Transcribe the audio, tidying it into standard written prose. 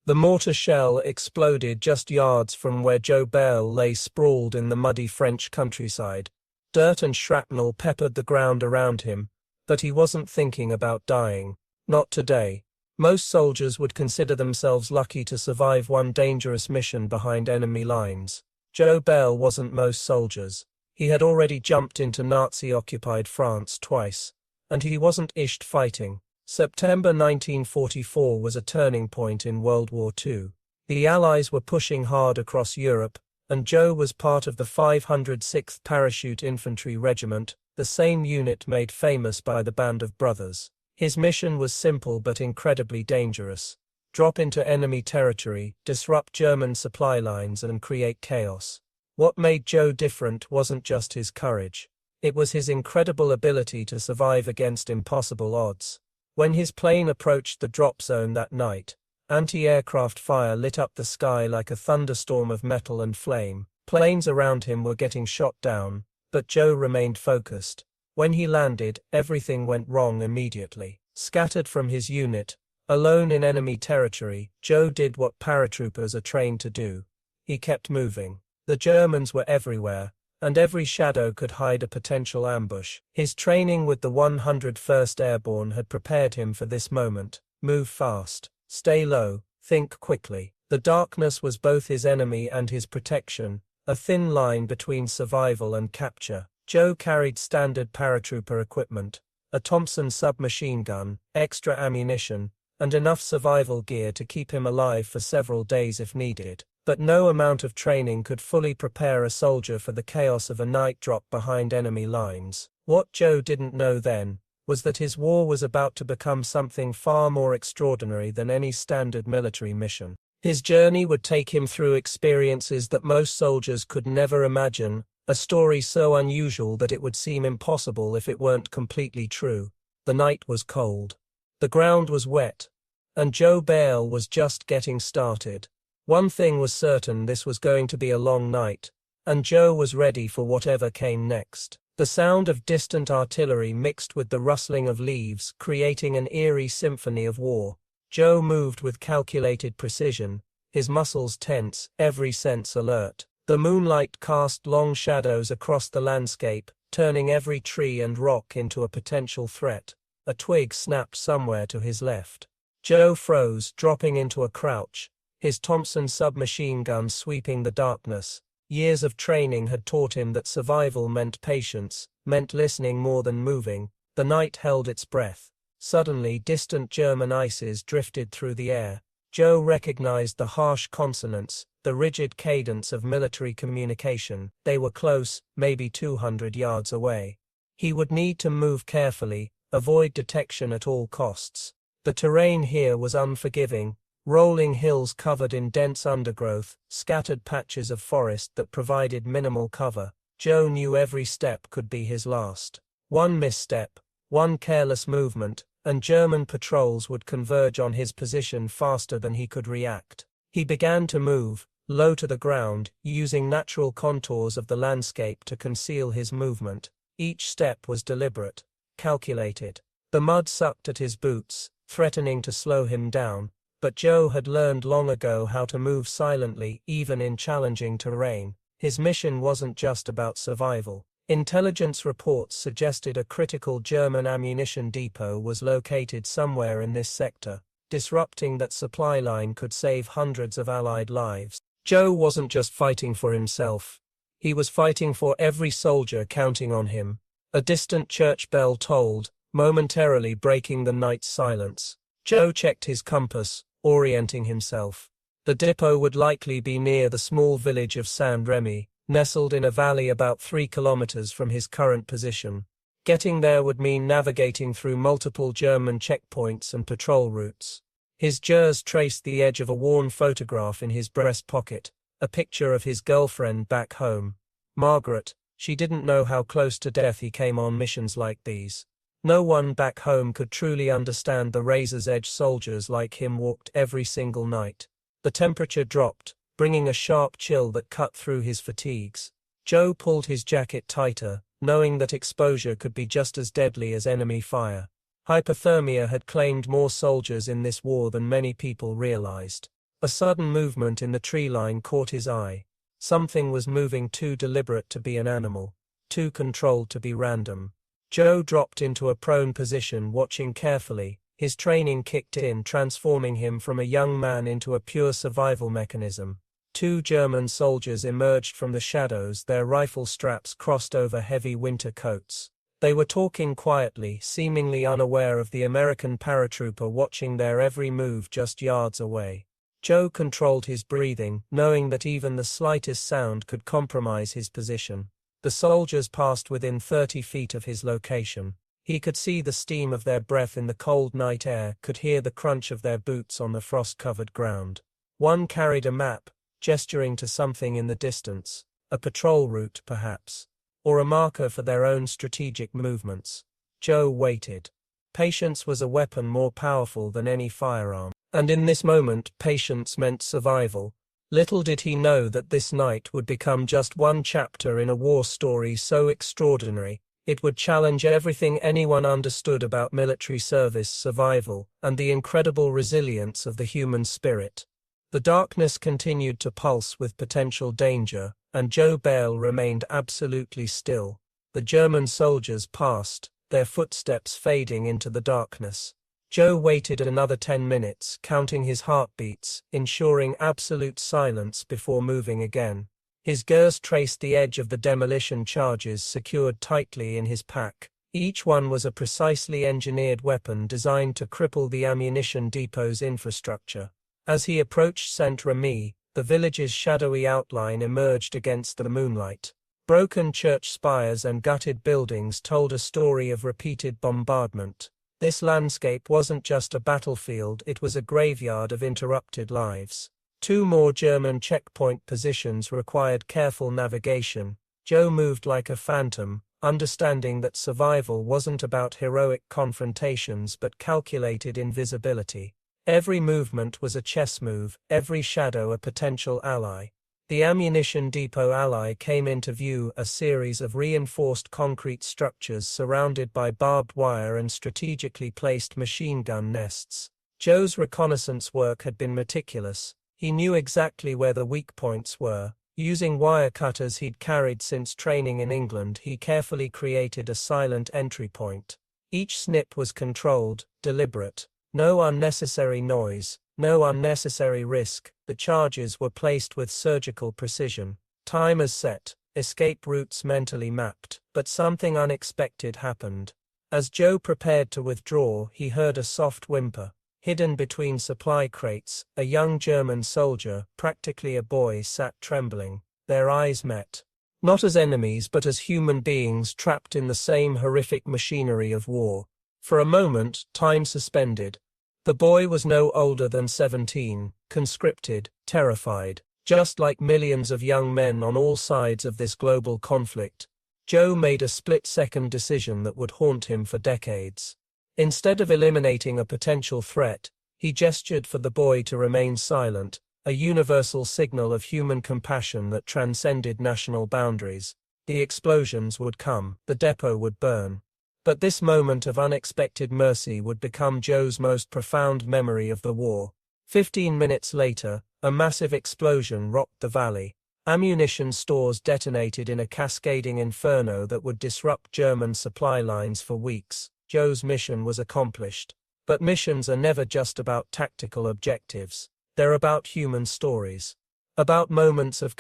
The mortar shell exploded just yards from where Joe Beyrle lay sprawled in the muddy French countryside. Dirt and shrapnel peppered the ground around him, but he wasn't thinking about dying. Not today. Most soldiers would consider themselves lucky to survive one dangerous mission behind enemy lines. Joe Beyrle wasn't most soldiers. He had already jumped into Nazi-occupied France twice, and he wasn't ished fighting. September 1944 was a turning point in World War II. The Allies were pushing hard across Europe, and Joe was part of the 506th Parachute Infantry Regiment, the same unit made famous by the Band of Brothers. His mission was simple but incredibly dangerous. Drop into enemy territory, disrupt German supply lines and create chaos. What made Joe different wasn't just his courage. It was his incredible ability to survive against impossible odds. When his plane approached the drop zone that night, anti-aircraft fire lit up the sky like a thunderstorm of metal and flame. Planes around him were getting shot down, but Joe remained focused. When he landed, everything went wrong immediately. Scattered from his unit, alone in enemy territory, Joe did what paratroopers are trained to do. He kept moving. The Germans were everywhere, and every shadow could hide a potential ambush. His training with the 101st Airborne had prepared him for this moment. Move fast. Stay low. Think quickly. The darkness was both his enemy and his protection, a thin line between survival and capture. Joe carried standard paratrooper equipment, a Thompson submachine gun, extra ammunition, and enough survival gear to keep him alive for several days if needed. But no amount of training could fully prepare a soldier for the chaos of a night drop behind enemy lines. What Joe didn't know then was that his war was about to become something far more extraordinary than any standard military mission. His journey would take him through experiences that most soldiers could never imagine, a story so unusual that it would seem impossible if it weren't completely true. The night was cold. The ground was wet. And Joe Beyrle was just getting started. One thing was certain: this was going to be a long night, and Joe was ready for whatever came next. The sound of distant artillery mixed with the rustling of leaves, creating an eerie symphony of war. Joe moved with calculated precision, his muscles tense, every sense alert. The moonlight cast long shadows across the landscape, turning every tree and rock into a potential threat. A twig snapped somewhere to his left. Joe froze, dropping into a crouch, his Thompson submachine gun sweeping the darkness. Years of training had taught him that survival meant patience, meant listening more than moving. The night held its breath. Suddenly, distant German ices drifted through the air. Joe recognized the harsh consonants, the rigid cadence of military communication. They were close, maybe 200 yards away. He would need to move carefully, avoid detection at all costs. The terrain here was unforgiving. Rolling hills covered in dense undergrowth, scattered patches of forest that provided minimal cover. Joe knew every step could be his last. One misstep, one careless movement, and German patrols would converge on his position faster than he could react. He began to move, low to the ground, using natural contours of the landscape to conceal his movement. Each step was deliberate, calculated. The mud sucked at his boots, threatening to slow him down. But Joe had learned long ago how to move silently, even in challenging terrain. His mission wasn't just about survival. Intelligence reports suggested a critical German ammunition depot was located somewhere in this sector. Disrupting that supply line could save hundreds of Allied lives. Joe wasn't just fighting for himself. He was fighting for every soldier counting on him. A distant church bell tolled, momentarily breaking the night's silence. Joe checked his compass, orienting himself. The depot would likely be near the small village of Saint-Remy, nestled in a valley about 3 kilometers from his current position. Getting there would mean navigating through multiple German checkpoints and patrol routes. His jaws traced the edge of a worn photograph in his breast pocket, a picture of his girlfriend back home. Margaret. She didn't know how close to death he came on missions like these. No one back home could truly understand the razor's-edge soldiers like him walked every single night. The temperature dropped, bringing a sharp chill that cut through his fatigues. Joe pulled his jacket tighter, knowing that exposure could be just as deadly as enemy fire. Hypothermia had claimed more soldiers in this war than many people realized. A sudden movement in the tree line caught his eye. Something was moving, too deliberate to be an animal, too controlled to be random. Joe dropped into a prone position, watching carefully. His training kicked in, transforming him from a young man into a pure survival mechanism. Two German soldiers emerged from the shadows, their rifle straps crossed over heavy winter coats. They were talking quietly, seemingly unaware of the American paratrooper watching their every move just yards away. Joe controlled his breathing, knowing that even the slightest sound could compromise his position. The soldiers passed within 30 feet of his location. He could see the steam of their breath in the cold night air, could hear the crunch of their boots on the frost-covered ground. One carried a map, gesturing to something in the distance, a patrol route perhaps, or a marker for their own strategic movements. Joe waited. Patience was a weapon more powerful than any firearm. And in this moment, patience meant survival. Little did he know that this night would become just one chapter in a war story so extraordinary, it would challenge everything anyone understood about military service, survival, and the incredible resilience of the human spirit. The darkness continued to pulse with potential danger, and Joe Beyrle remained absolutely still. The German soldiers passed, their footsteps fading into the darkness. Joe waited another 10 minutes, counting his heartbeats, ensuring absolute silence before moving again. His gaze traced the edge of the demolition charges secured tightly in his pack. Each one was a precisely engineered weapon designed to cripple the ammunition depot's infrastructure. As he approached Saint-Remy, the village's shadowy outline emerged against the moonlight. Broken church spires and gutted buildings told a story of repeated bombardment. This landscape wasn't just a battlefield, it was a graveyard of interrupted lives. Two more German checkpoint positions required careful navigation. Joe moved like a phantom, understanding that survival wasn't about heroic confrontations but calculated invisibility. Every movement was a chess move, every shadow a potential ally. The ammunition depot ally came into view, a series of reinforced concrete structures surrounded by barbed wire and strategically placed machine gun nests. Joe's reconnaissance work had been meticulous. He knew exactly where the weak points were. Using wire cutters he'd carried since training in England, he carefully created a silent entry point. Each snip was controlled, deliberate. No unnecessary noise, no unnecessary risk. The charges were placed with surgical precision. Timers set, escape routes mentally mapped. But something unexpected happened. As Joe prepared to withdraw, he heard a soft whimper. Hidden between supply crates, a young German soldier, practically a boy, sat trembling. Their eyes met. Not as enemies but as human beings trapped in the same horrific machinery of war. For a moment, time suspended. The boy was no older than 17, conscripted, terrified. Just like millions of young men on all sides of this global conflict, Joe made a split-second decision that would haunt him for decades. Instead of eliminating a potential threat, he gestured for the boy to remain silent, a universal signal of human compassion that transcended national boundaries. The explosions would come, the depot would burn. But this moment of unexpected mercy would become Joe's most profound memory of the war. 15 minutes later, a massive explosion rocked the valley. Ammunition stores detonated in a cascading inferno that would disrupt German supply lines for weeks. Joe's mission was accomplished. But missions are never just about tactical objectives. They're about human stories. About moments of